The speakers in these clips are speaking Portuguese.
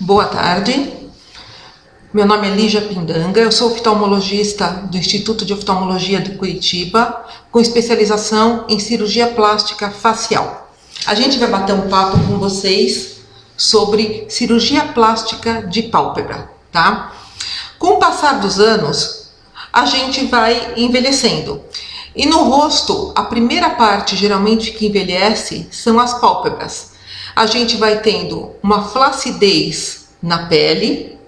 Boa tarde, meu nome é Lígia Pindanga, eu sou oftalmologista do Instituto de Oftalmologia de Curitiba, com especialização em cirurgia plástica facial. A gente vai bater um papo com vocês sobre cirurgia plástica de pálpebra, tá? Com o passar dos anos, a gente vai envelhecendo. E no rosto, a primeira parte geralmente que envelhece são as pálpebras. A gente vai tendo uma flacidez na pele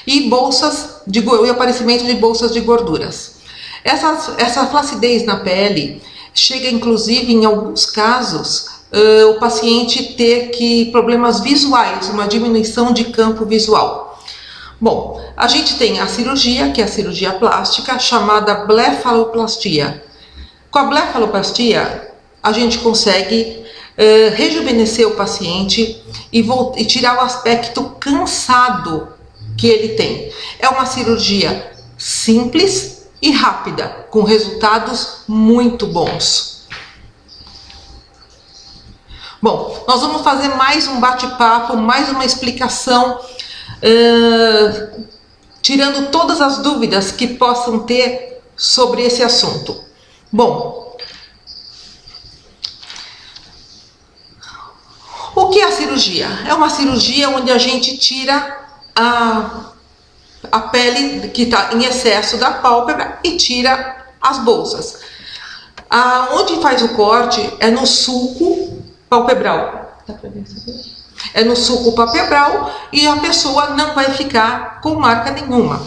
e o aparecimento de bolsas de gorduras. Essa flacidez na pele chega inclusive em alguns casos o paciente ter problemas visuais, uma diminuição de campo visual. Bom, a gente tem a cirurgia, que é a cirurgia plástica, chamada blefaloplastia. Com a blefaloplastia, a gente consegue rejuvenescer o paciente e tirar o aspecto cansado que ele tem. É uma cirurgia simples e rápida, com resultados muito bons. Bom, nós vamos fazer mais um bate-papo, mais uma explicação, tirando todas as dúvidas que possam ter sobre esse assunto. Bom, o que é a cirurgia? É uma cirurgia onde a gente tira a pele que está em excesso da pálpebra e tira as bolsas. Onde faz o corte é no sulco palpebral. Dá pra ver isso aqui? É no sulco palpebral e a pessoa não vai ficar com marca nenhuma.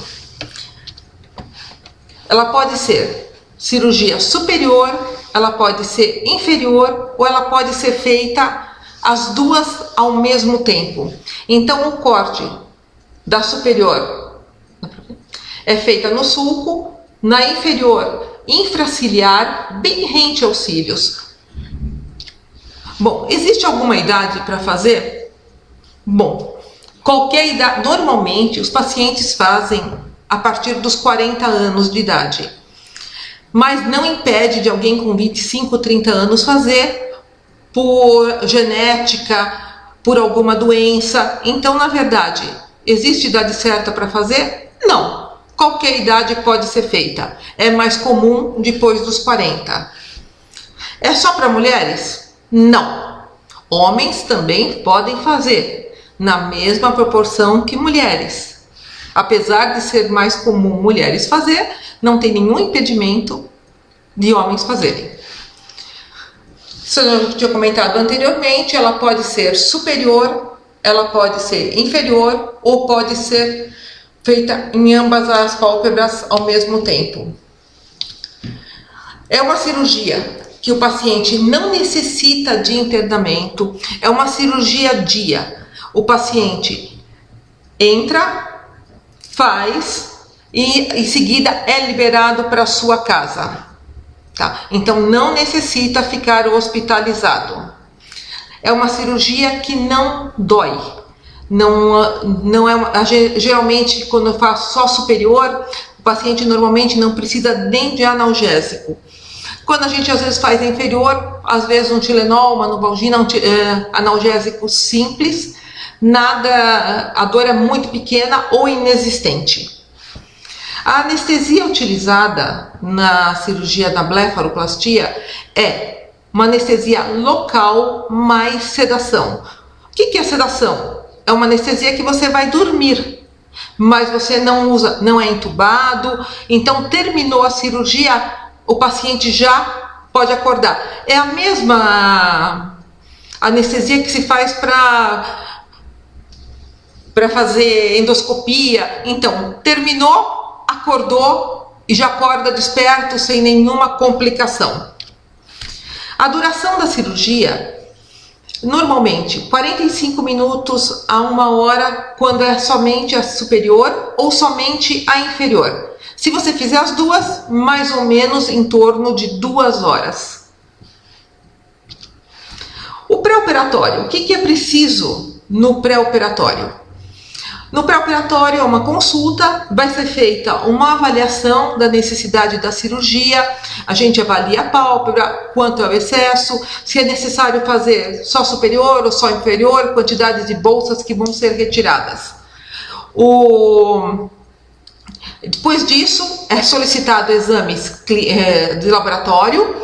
Ela pode ser cirurgia superior, ela pode ser inferior ou ela pode ser feita as duas ao mesmo tempo. Então o corte da superior é feita no sulco, na inferior infraciliar, bem rente aos cílios. Bom, existe alguma idade para fazer? Bom, qualquer idade. Normalmente os pacientes fazem a partir dos 40 anos de idade, mas não impede de alguém com 25, 30 anos fazer por genética, por alguma doença. Então, na verdade, existe idade certa para fazer? Não. Qualquer idade pode ser feita. É mais comum depois dos 40. É só para mulheres? Não. Homens também podem fazer, na mesma proporção que mulheres. Apesar de ser mais comum mulheres fazer, não tem nenhum impedimento de homens fazerem. Isso eu tinha comentado anteriormente, ela pode ser superior, ela pode ser inferior ou pode ser feita em ambas as pálpebras ao mesmo tempo. É uma cirurgia que o paciente não necessita de internamento, é uma cirurgia dia. O paciente entra, faz e em seguida é liberado para sua casa. Tá? Então não necessita ficar hospitalizado. É uma cirurgia que não dói. Geralmente, quando eu faço só superior, o paciente normalmente não precisa nem de analgésico. Quando a gente às vezes faz inferior, às vezes um Tilenol, uma Novalgina, analgésico simples, a dor é muito pequena ou inexistente. A anestesia utilizada na cirurgia da blefaloplastia é uma anestesia local mais sedação. O que é sedação? É uma anestesia que você vai dormir, mas você não é entubado. Então terminou a cirurgia, o paciente já pode acordar. É a mesma anestesia que se faz para fazer endoscopia. Então terminou, acordou e já acorda desperto sem nenhuma complicação. A duração da cirurgia, normalmente 45 minutos a 1 hora, quando é somente a superior ou somente a inferior. Se você fizer as duas, mais ou menos em torno de 2 horas. O pré-operatório, o que é preciso no pré-operatório? No pré-operatório é uma consulta, vai ser feita uma avaliação da necessidade da cirurgia, a gente avalia a pálpebra, quanto é o excesso, se é necessário fazer só superior ou só inferior, quantidade de bolsas que vão ser retiradas. Depois disso, é solicitado exames de laboratório,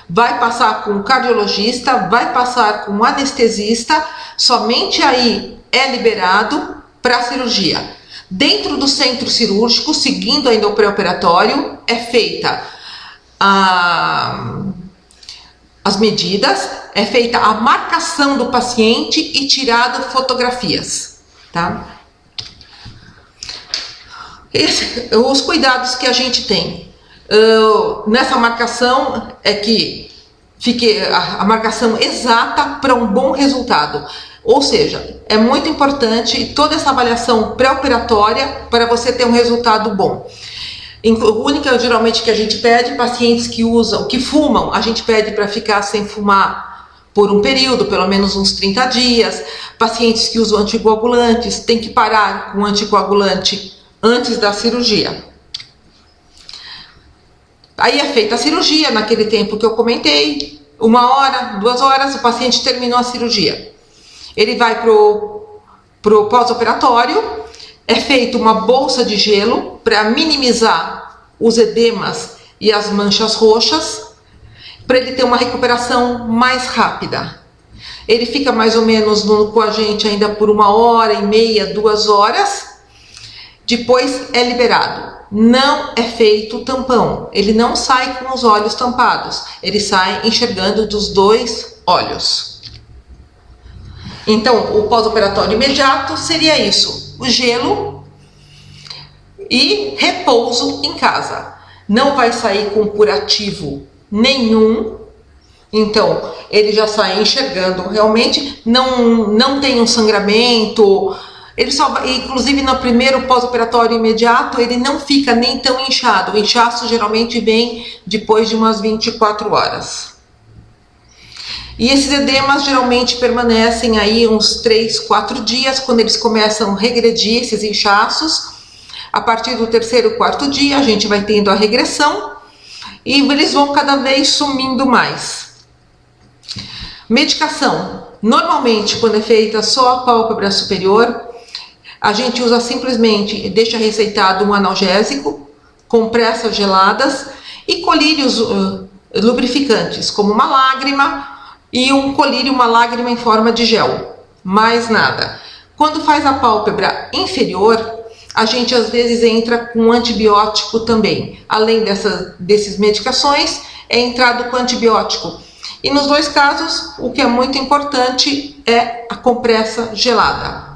vai passar com o cardiologista, vai passar com o anestesista, somente aí é liberado para a cirurgia. Dentro do centro cirúrgico, seguindo ainda o pré-operatório, é feita as medidas, é feita a marcação do paciente e tirado fotografias, tá? Os cuidados que a gente tem nessa marcação é que fique a marcação exata para um bom resultado. Ou seja, é muito importante toda essa avaliação pré-operatória para você ter um resultado bom. Única, geralmente, que a gente pede, pacientes que fumam, a gente pede para ficar sem fumar por um período, pelo menos uns 30 dias. Pacientes que usam anticoagulantes, tem que parar com o anticoagulante antes da cirurgia. Aí é feita a cirurgia, naquele tempo que eu comentei, 1 hora, 2 horas, o paciente terminou a cirurgia. Ele vai pro pós-operatório, é feita uma bolsa de gelo para minimizar os edemas e as manchas roxas, para ele ter uma recuperação mais rápida. Ele fica mais ou menos com a gente ainda por 1h30, 2 horas, depois é liberado. Não é feito tampão, ele não sai com os olhos tampados, ele sai enxergando dos 2 olhos. Então, o pós-operatório imediato seria isso: o gelo e repouso em casa. Não vai sair com curativo nenhum, então ele já sai enxergando realmente, não tem um sangramento. Ele só vai, inclusive no primeiro pós-operatório imediato, ele não fica nem tão inchado. O inchaço geralmente vem depois de umas 24 horas. E esses edemas geralmente permanecem aí uns 3, 4 dias, quando eles começam a regredir, esses inchaços. A partir do 3º, 4º dia, a gente vai tendo a regressão e eles vão cada vez sumindo mais. Medicação. Normalmente, quando é feita só a pálpebra superior, a gente usa simplesmente, deixa receitado um analgésico, compressas geladas e colírios lubrificantes, como uma lágrima, e um colírio, uma lágrima em forma de gel, mais nada. Quando faz a pálpebra inferior, a gente às vezes entra com antibiótico também. Além desses medicações, é entrado com antibiótico. E nos 2 casos, o que é muito importante é a compressa gelada.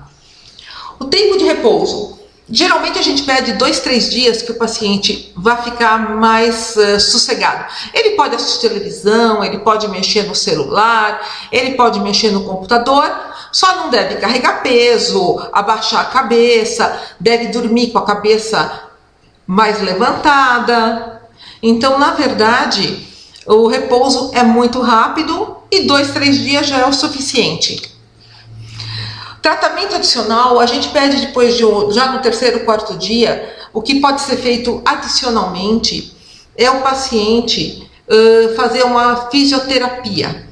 O tempo de repouso. Geralmente a gente pede 2, 3 dias que o paciente vá ficar mais sossegado. Ele pode assistir televisão, ele pode mexer no celular, ele pode mexer no computador, só não deve carregar peso, abaixar a cabeça, deve dormir com a cabeça mais levantada. Então, na verdade, o repouso é muito rápido e 2, 3 dias já é o suficiente. Tratamento adicional, a gente pede depois já no 3º, 4º dia. O que pode ser feito adicionalmente é o paciente fazer uma fisioterapia.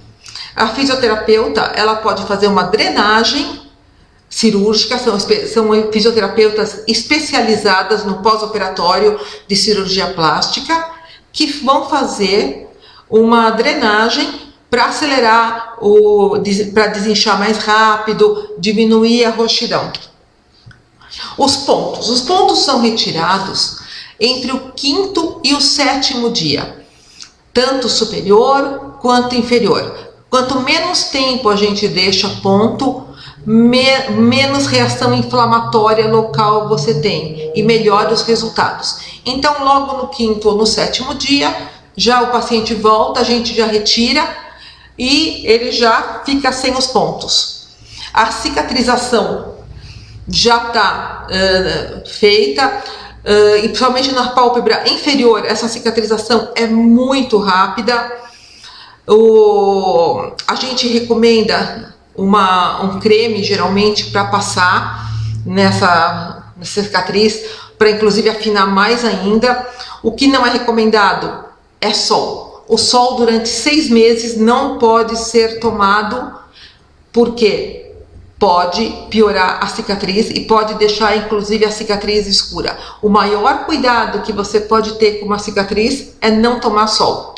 A fisioterapeuta, ela pode fazer uma drenagem cirúrgica, são fisioterapeutas especializadas no pós-operatório de cirurgia plástica, que vão fazer uma drenagem para acelerar, para desinchar mais rápido, diminuir a roxidão. Os pontos são retirados entre o 5º e o 7º dia, tanto superior quanto inferior. Quanto menos tempo a gente deixa ponto, menos reação inflamatória local você tem e melhor os resultados. Então, logo no 5º ou no 7º dia, já o paciente volta, a gente já retira e ele já fica sem os pontos. A cicatrização já está feita, e principalmente na pálpebra inferior, essa cicatrização é muito rápida. A gente recomenda um creme, geralmente, para passar nessa cicatriz, para inclusive afinar mais ainda. O que não é recomendado é sol. O sol durante 6 meses não pode ser tomado. Por quê? pode piorar a cicatriz e pode deixar inclusive a cicatriz escura. O maior cuidado que você pode ter com uma cicatriz é não tomar sol,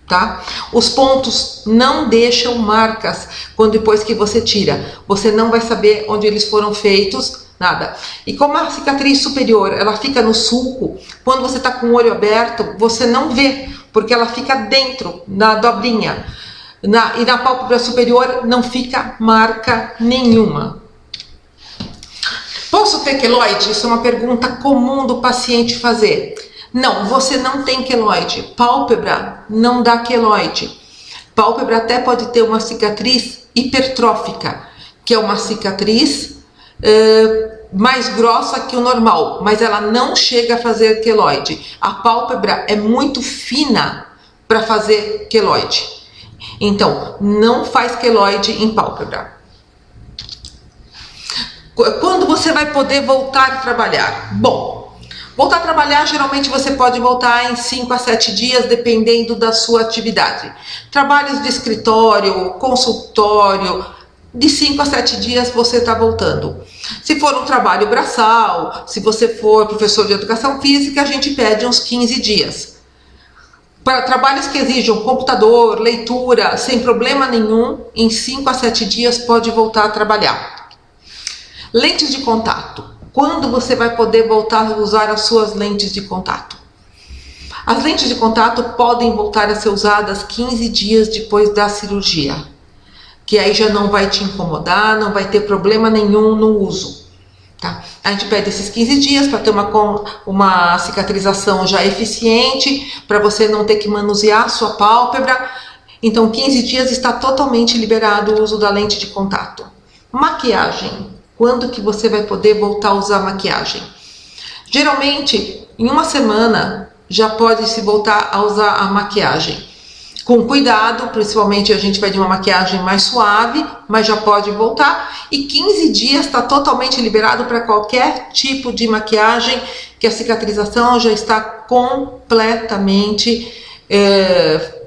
tá? Os pontos não deixam marcas quando depois que você tira. Você não vai saber onde eles foram feitos, nada. E como a cicatriz superior, ela fica no sulco, quando você está com o olho aberto, você não vê, porque ela fica dentro, na dobrinha. E na pálpebra superior não fica marca nenhuma. Posso ter queloide? Isso é uma pergunta comum do paciente fazer. Não, você não tem queloide. Pálpebra não dá queloide. Pálpebra até pode ter uma cicatriz hipertrófica, que é uma cicatriz mais grossa que o normal, mas ela não chega a fazer queloide. A pálpebra é muito fina para fazer queloide. Então, não faz queloide em pálpebra. Quando você vai poder voltar a trabalhar? Bom, voltar a trabalhar, geralmente você pode voltar em 5 a 7 dias, dependendo da sua atividade. Trabalhos de escritório, consultório, de 5 a 7 dias você está voltando. Se for um trabalho braçal, se você for professor de educação física, a gente pede uns 15 dias. Para trabalhos que exijam computador, leitura, sem problema nenhum, em 5 a 7 dias pode voltar a trabalhar. Lentes de contato. Quando você vai poder voltar a usar as suas lentes de contato? As lentes de contato podem voltar a ser usadas 15 dias depois da cirurgia, que aí já não vai te incomodar, não vai ter problema nenhum no uso. Tá? A gente pede esses 15 dias para ter uma cicatrização já eficiente, para você não ter que manusear a sua pálpebra. Então 15 dias está totalmente liberado o uso da lente de contato. Maquiagem. Quando que você vai poder voltar a usar maquiagem? Geralmente, em uma semana, já pode se voltar a usar a maquiagem. Com cuidado, principalmente a gente vai de uma maquiagem mais suave, mas já pode voltar. E 15 dias está totalmente liberado para qualquer tipo de maquiagem, que a cicatrização já está completamente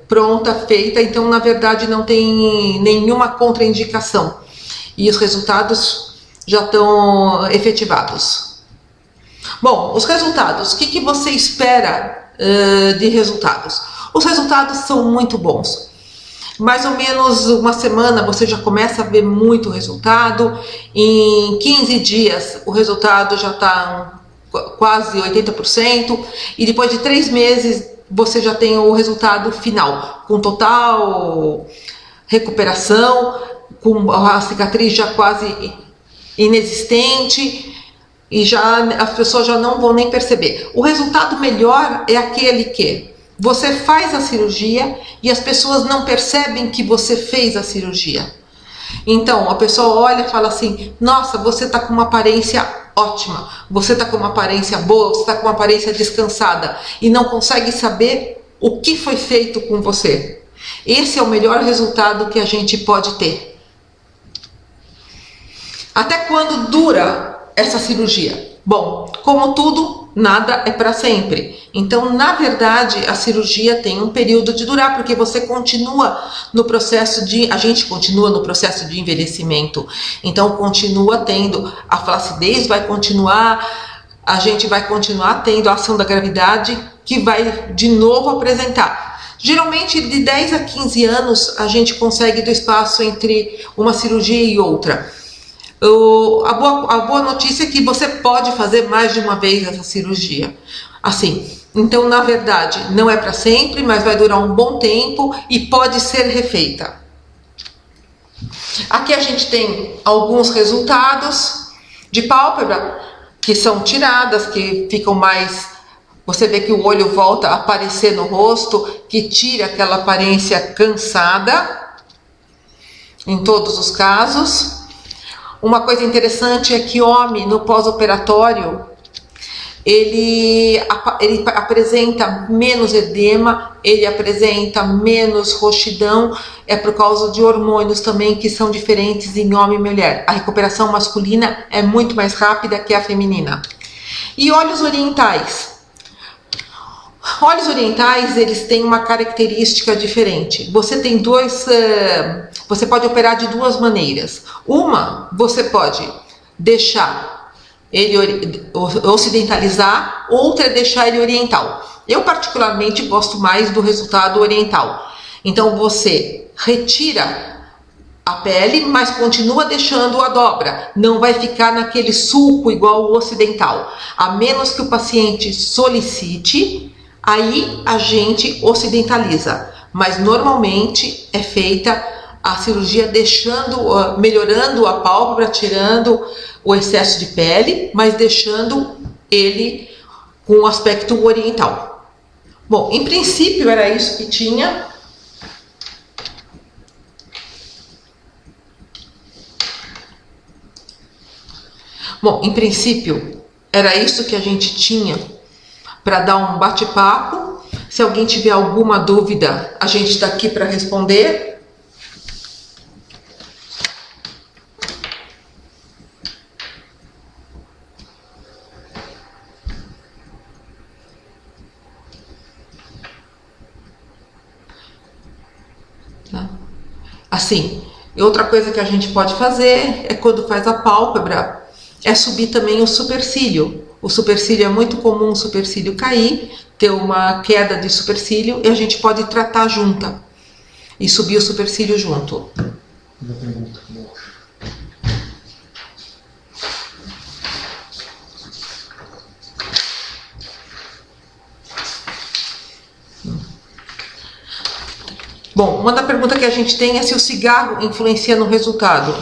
pronta, feita. Então, na verdade, não tem nenhuma contraindicação. E os resultados já estão efetivados. Bom, os resultados. O que você espera de resultados? Os resultados são muito bons. Mais ou menos uma semana você já começa a ver muito resultado. Em 15 dias o resultado já está quase 80%. E depois de 3 meses você já tem o resultado final, com total recuperação, com a cicatriz já quase inexistente. E já as pessoas já não vão nem perceber. O resultado melhor é aquele que você faz a cirurgia e as pessoas não percebem que você fez a cirurgia. Então, a pessoa olha e fala assim, nossa, você está com uma aparência ótima, você está com uma aparência boa, você está com uma aparência descansada, e não consegue saber o que foi feito com você. Esse é o melhor resultado que a gente pode ter. Até quando dura essa cirurgia? Bom, como tudo, nada é para sempre. Então, na verdade, a cirurgia tem um período de durar, porque você continua no processo a gente continua no processo de envelhecimento. Então, continua tendo, a flacidez vai continuar, a gente vai continuar tendo a ação da gravidade, que vai de novo apresentar. Geralmente, de 10 a 15 anos, a gente consegue do espaço entre uma cirurgia e outra. A boa notícia é que você pode fazer mais de uma vez essa cirurgia. Assim, então, na verdade, não é para sempre, mas vai durar um bom tempo e pode ser refeita. Aqui a gente tem alguns resultados de pálpebra que são tiradas, que ficam mais... Você vê que o olho volta a aparecer no rosto, que tira aquela aparência cansada, em todos os casos. Uma coisa interessante é que homem no pós-operatório, ele apresenta menos edema, ele apresenta menos roxidão, é por causa de hormônios também que são diferentes em homem e mulher. A recuperação masculina é muito mais rápida que a feminina. E olhos orientais. Olhos orientais, eles têm uma característica diferente. Você você pode operar de duas maneiras. Uma, você pode deixar ele ocidentalizar, outra é deixar ele oriental. Eu particularmente gosto mais do resultado oriental. Então você retira a pele, mas continua deixando a dobra. Não vai ficar naquele sulco igual o ocidental. A menos que o paciente solicite, aí a gente ocidentaliza. Mas normalmente é feita a cirurgia deixando, melhorando a pálpebra, tirando o excesso de pele, mas deixando ele com o aspecto oriental. Bom, em princípio era isso que tinha. Bom, em princípio era isso que a gente tinha para dar um bate-papo. Se alguém tiver alguma dúvida, a gente está aqui para responder. Assim, outra coisa que a gente pode fazer é quando faz a pálpebra, é subir também o supercílio. O supercílio é muito comum o supercílio cair, ter uma queda de supercílio, e a gente pode tratar junta e subir o supercílio junto. Uma pergunta. Bom, uma da pergunta que a gente tem é se o cigarro influencia no resultado.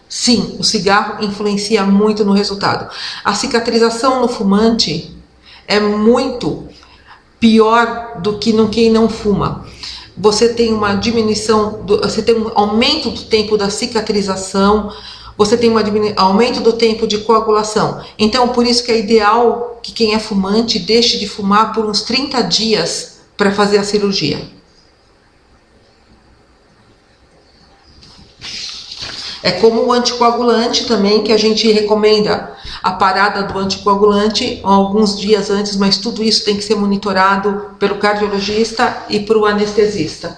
Sim, o cigarro influencia muito no resultado. A cicatrização no fumante é muito pior do que no quem não fuma. Você tem uma diminuição, você tem um aumento do tempo da cicatrização, você tem um aumento do tempo de coagulação. Então, por isso que é ideal que quem é fumante deixe de fumar por uns 30 dias para fazer a cirurgia. É como o anticoagulante também, que a gente recomenda a parada do anticoagulante alguns dias antes, mas tudo isso tem que ser monitorado pelo cardiologista e por o anestesista.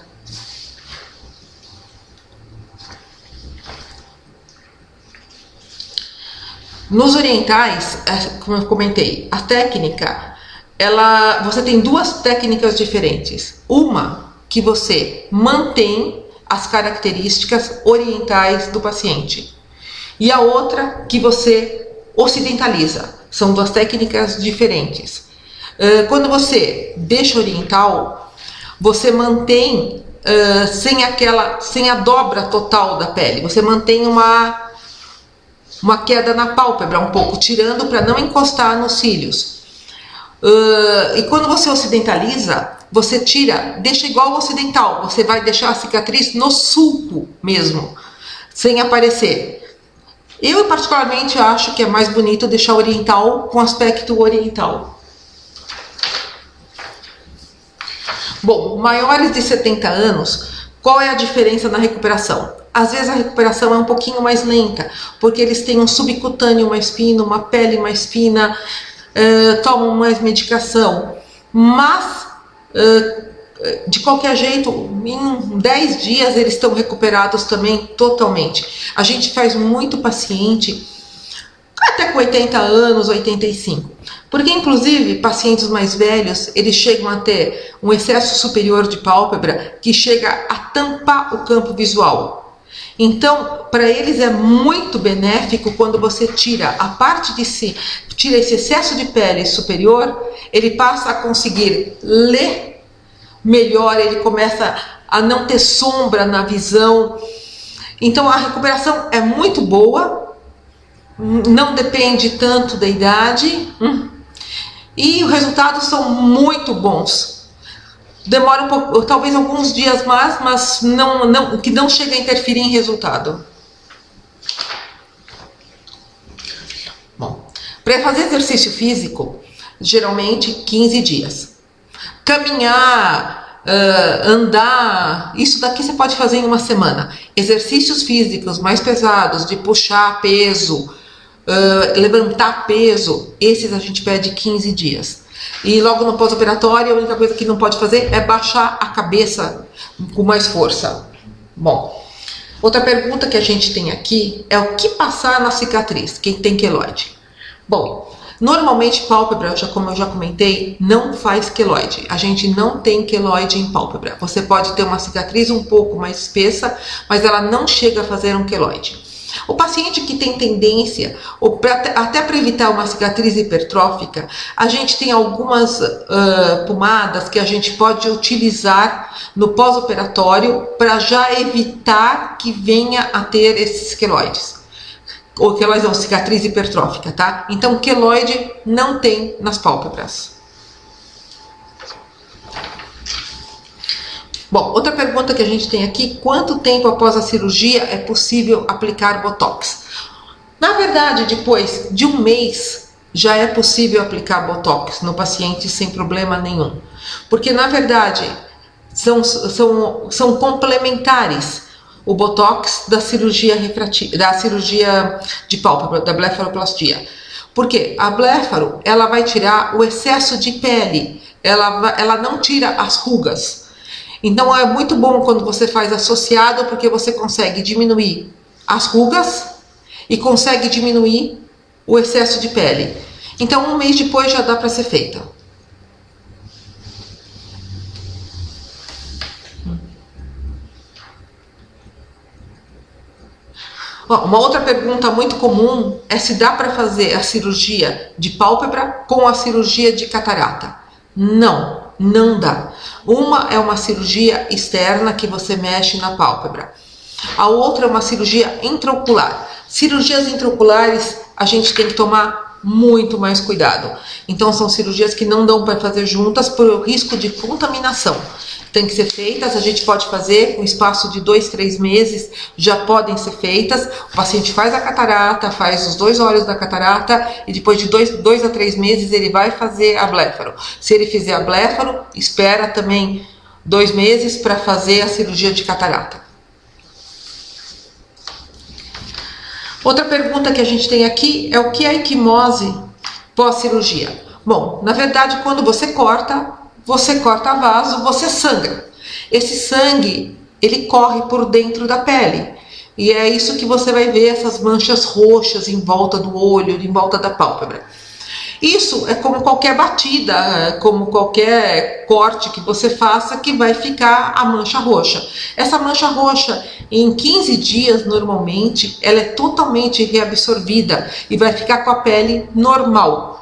Nos orientais, como eu comentei, a técnica, você tem duas técnicas diferentes. Uma que você mantém as características orientais do paciente, e a outra que você ocidentaliza. São duas técnicas diferentes. Quando você deixa oriental, você mantém sem a dobra total da pele, você mantém uma queda na pálpebra um pouco, tirando para não encostar nos cílios. E quando você ocidentaliza, você tira, deixa igual ao ocidental, você vai deixar a cicatriz no sulco mesmo, sem aparecer. Eu particularmente acho que é mais bonito deixar oriental com aspecto oriental. Bom, maiores de 70 anos, qual é a diferença na recuperação? Às vezes a recuperação é um pouquinho mais lenta, porque eles têm um subcutâneo mais fino, uma pele mais fina, tomam mais medicação, mas de qualquer jeito, em 10 dias eles estão recuperados também totalmente. A gente faz muito paciente até com 80 anos, 85. Porque inclusive pacientes mais velhos, eles chegam a ter um excesso superior de pálpebra que chega a tampar o campo visual. Então, para eles é muito benéfico quando você tira a parte de si, tira esse excesso de pele superior, ele passa a conseguir ler melhor, ele começa a não ter sombra na visão. Então a recuperação é muito boa, não depende tanto da idade, e os resultados são muito bons. Demora um pouco, talvez alguns dias mais, mas que não chega a interferir em resultado. Bom, para fazer exercício físico, geralmente 15 dias. Caminhar, andar, isso daqui você pode fazer em uma semana. Exercícios físicos mais pesados, de puxar peso, levantar peso, esses a gente pede 15 dias. E logo no pós-operatório, a única coisa que não pode fazer é baixar a cabeça com mais força. Bom, Outra pergunta que a gente tem aqui é o que passar na cicatriz, quem tem queloide? Bom, normalmente pálpebra, como eu já comentei, não faz queloide. A gente não tem queloide em pálpebra. Você pode ter uma cicatriz um pouco mais espessa, mas ela não chega a fazer um queloide. O paciente que tem tendência, até para evitar uma cicatriz hipertrófica, a gente tem algumas pomadas que a gente pode utilizar no pós-operatório para já evitar que venha a ter esses queloides. Ou queloide não, cicatriz hipertrófica, tá? Então, queloide não tem nas pálpebras. Bom, outra pergunta que a gente tem aqui, quanto tempo após a cirurgia é possível aplicar Botox? Na verdade, depois de um mês, já é possível aplicar Botox no paciente sem problema nenhum. Porque, na verdade, são complementares o Botox da cirurgia de pálpebra, da blefaroplastia. Porque a blefaro, ela vai tirar o excesso de pele, ela não tira as rugas. Então é muito bom quando você faz associado, porque você consegue diminuir as rugas e consegue diminuir o excesso de pele. Então um mês depois já dá para ser feita. Uma outra pergunta muito comum é se dá para fazer a cirurgia de pálpebra com a cirurgia de catarata. Não, não dá. Uma é uma cirurgia externa que você mexe na pálpebra. A outra é uma cirurgia intraocular. Cirurgias intraoculares a gente tem que tomar muito mais cuidado. Então são cirurgias que não dão para fazer juntas por risco de contaminação. Tem que ser feitas, a gente pode fazer com espaço de 2, 3 meses, já podem ser feitas. O paciente faz a catarata, faz os 2 olhos da catarata e depois de 2 a 3 meses ele vai fazer a blefaro. Se ele fizer a blefaro, espera também 2 meses para fazer a cirurgia de catarata. Outra pergunta que a gente tem aqui é o que é equimose pós-cirurgia? Bom, na verdade, quando você corta vaso, você sangra. Esse sangue, ele corre por dentro da pele. E é isso que você vai ver, essas manchas roxas em volta do olho, em volta da pálpebra. Isso é como qualquer batida, como qualquer corte que você faça, que vai ficar a mancha roxa. Essa mancha roxa, em 15 dias, normalmente, ela é totalmente reabsorvida e vai ficar com a pele normal.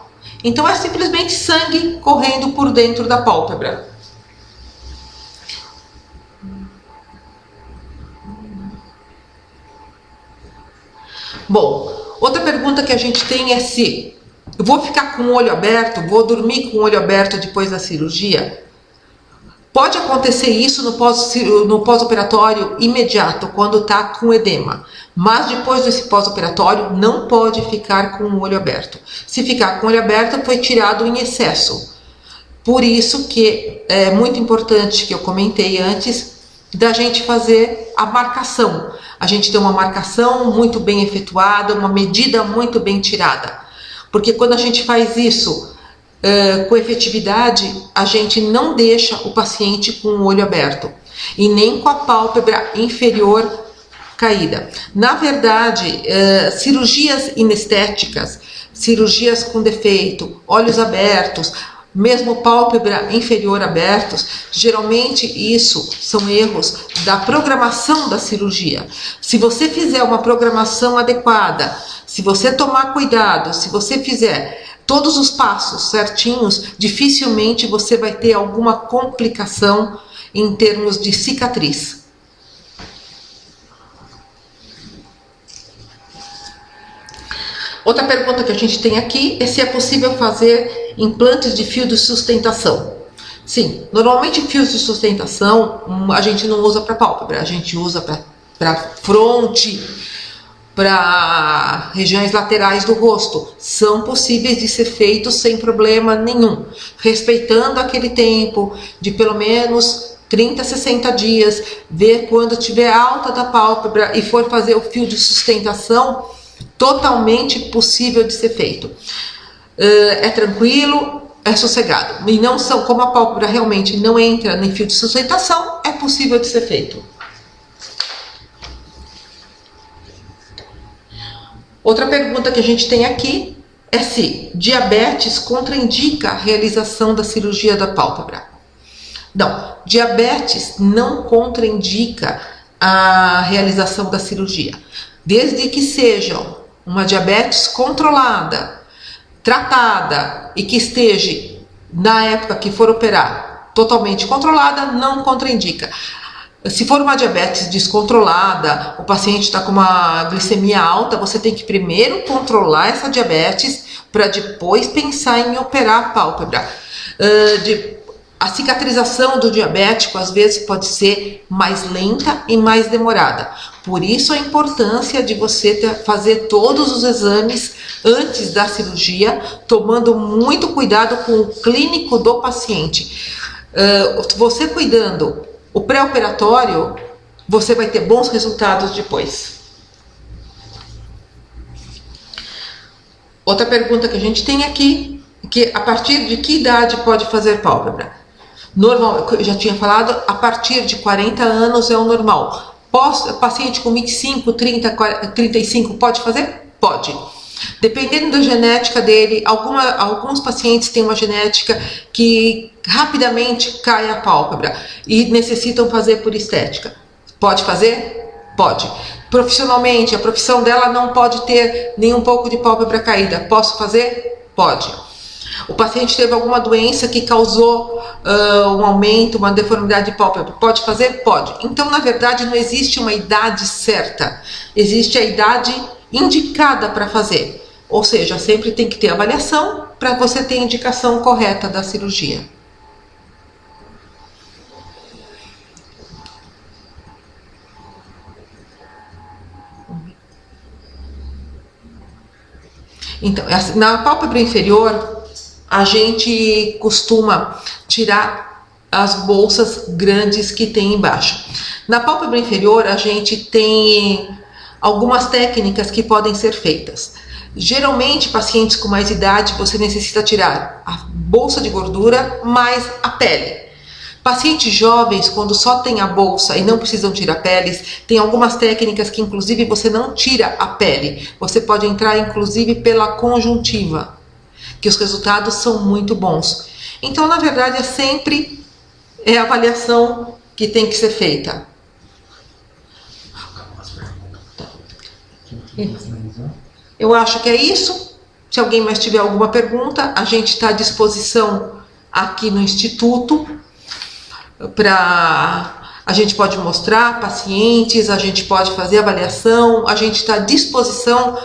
Então é simplesmente sangue correndo por dentro da pálpebra. Bom, outra pergunta que a gente tem é se eu vou ficar com o olho aberto, vou dormir com o olho aberto depois da cirurgia? Pode acontecer isso no pós-operatório imediato, quando está com edema. Mas depois desse pós-operatório, não pode ficar com o olho aberto. Se ficar com o olho aberto, foi tirado em excesso. Por isso que é muito importante, que eu comentei antes, da gente fazer a marcação. A gente tem uma marcação muito bem efetuada, uma medida muito bem tirada. Porque quando a gente faz isso com efetividade, a gente não deixa o paciente com o olho aberto e nem com a pálpebra inferior caída. Na verdade, cirurgias inestéticas, cirurgias com defeito, olhos abertos, mesmo pálpebra inferior abertos, geralmente isso são erros da programação da cirurgia. Se você fizer uma programação adequada, se você tomar cuidado, se você fizer todos os passos certinhos, dificilmente você vai ter alguma complicação em termos de cicatriz. Outra pergunta que a gente tem aqui é se é possível fazer implantes de fio de sustentação. Sim, normalmente fios de sustentação a gente não usa para pálpebra, a gente usa para fronte, para regiões laterais do rosto. São possíveis de ser feitos sem problema nenhum, respeitando aquele tempo de pelo menos 30 a 60 dias, ver quando tiver alta da pálpebra e for fazer o fio de sustentação, totalmente possível de ser feito. É tranquilo, é sossegado. E não são, como a pálpebra realmente não entra em fio de sustentação, é possível de ser feito. Outra pergunta que a gente tem aqui é se diabetes contraindica a realização da cirurgia da pálpebra. Não, diabetes não contraindica a realização da cirurgia, desde que sejam uma diabetes controlada, tratada e que esteja, na época que for operar, totalmente controlada, não contraindica. Se for uma diabetes descontrolada, o paciente está com uma glicemia alta, você tem que primeiro controlar essa diabetes para depois pensar em operar a pálpebra. A cicatrização do diabético às vezes pode ser mais lenta e mais demorada. Por isso a importância de você fazer todos os exames antes da cirurgia, tomando muito cuidado com o clínico do paciente. Você cuidando o pré-operatório, você vai ter bons resultados depois. Outra pergunta que a gente tem aqui, que a partir de que idade pode fazer pálpebra? Normal, eu já tinha falado, a partir de 40 anos é o normal. Paciente com 25, 30, 35 pode fazer? Pode. Dependendo da genética dele, alguns pacientes têm uma genética que rapidamente cai a pálpebra e necessitam fazer por estética. Pode fazer? Pode. Profissionalmente, a profissão dela não pode ter nem um pouco de pálpebra caída. Posso fazer? Pode. O paciente teve alguma doença que causou um aumento, uma deformidade de pálpebra. Pode fazer? Pode. Então, na verdade, não existe uma idade certa. Existe a idade indicada para fazer. Ou seja, sempre tem que ter avaliação para você ter a indicação correta da cirurgia. Então, na pálpebra inferior, a gente costuma tirar as bolsas grandes que tem embaixo. Na pálpebra inferior, a gente tem algumas técnicas que podem ser feitas. Geralmente, pacientes com mais idade, você necessita tirar a bolsa de gordura mais a pele. Pacientes jovens, quando só tem a bolsa e não precisam tirar peles, tem algumas técnicas que inclusive você não tira a pele. Você pode entrar inclusive pela conjuntiva, que os resultados são muito bons. Então, na verdade, é sempre a avaliação que tem que ser feita. Eu acho que é isso. Se alguém mais tiver alguma pergunta, a gente está à disposição aqui no Instituto. A gente pode mostrar pacientes, a gente pode fazer avaliação, a gente está à disposição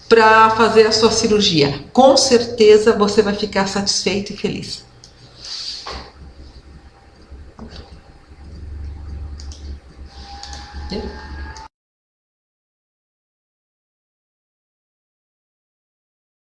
para fazer a sua cirurgia. Com certeza você vai ficar satisfeito e feliz.